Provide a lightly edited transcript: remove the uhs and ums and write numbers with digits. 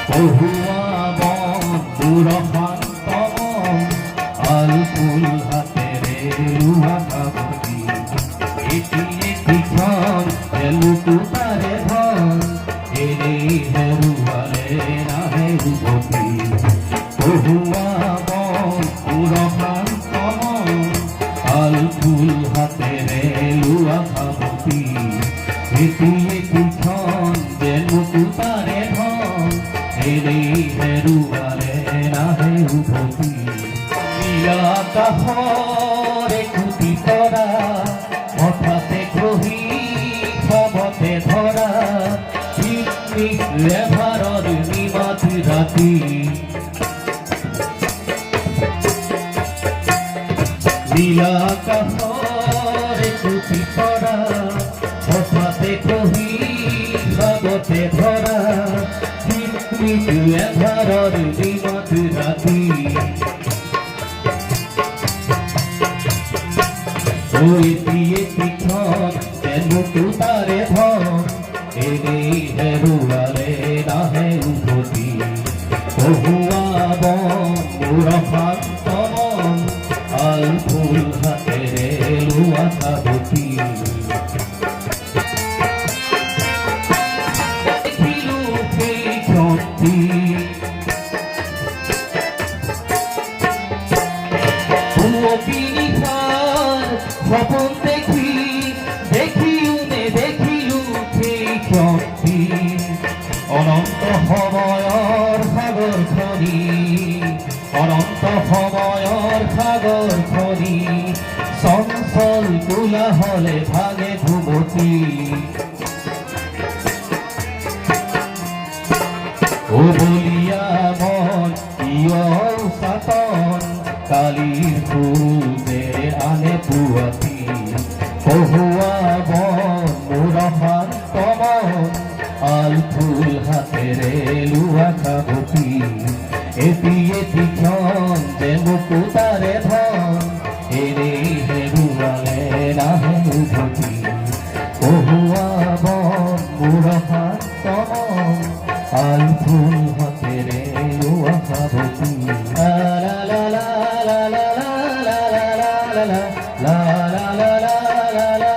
বহুয়া বন্ধুর শান্তম আলফুল হাতেরে লুহা খাবতি এটি একটি ক্ষণ লুকু তারে ধন এরে হেরুয়ারে না হেরুবতী বহুয়া বন্ধুর শান্তম আলফুল হাতেরে লুহা খাবতি এটি একটি ক্ষণ লুকু তারে ধন এরে হেরুয়ারে না হেরুবতী ইয়া কাহরে কুতি তরা হঠাতে গ্রহী খবতে ধরা চিন্নি লেভারর নিমাত রাতি লীলা কাহরে কুতি তরা হঠাতে গ্রহী খবতে ধরা লেভারর নিমাত রাতি ওই দিয়ে পিছন লুকু তারে ধন এরে হেরুয়ারে না হেরুবতী বহুয়া বন্ধুর শান্তম আলফুল হাতেরে লুহা খাবতি দেখিলু সেই ক্ষণটি স্বপন দেখি দেখিলু সেই ক্ষণটি অনন্ত সময়ৰ সাগৰ খনি অনন্ত সময়ৰ সাগৰ খনি চঞ্চল কোলাহলে ভাগে ভুমতি ও বলিয়া মন কিয় সাতন কালিৰ ফুলে আনে পুৱাতি বহুয়া বন্ধুর শান্তম আলফুল হাতেরে লুহা খাবতি এটি ক্ষণ যে মুকু তারে ধন এরে হেরুয়ালে না হেরুবতী বহুয়া বন্ধুর শান্তম আলফুল হাতেরে লুহা খাবতি লা লা লা লা লা লা লা লা লা লা লা লা লা লা লা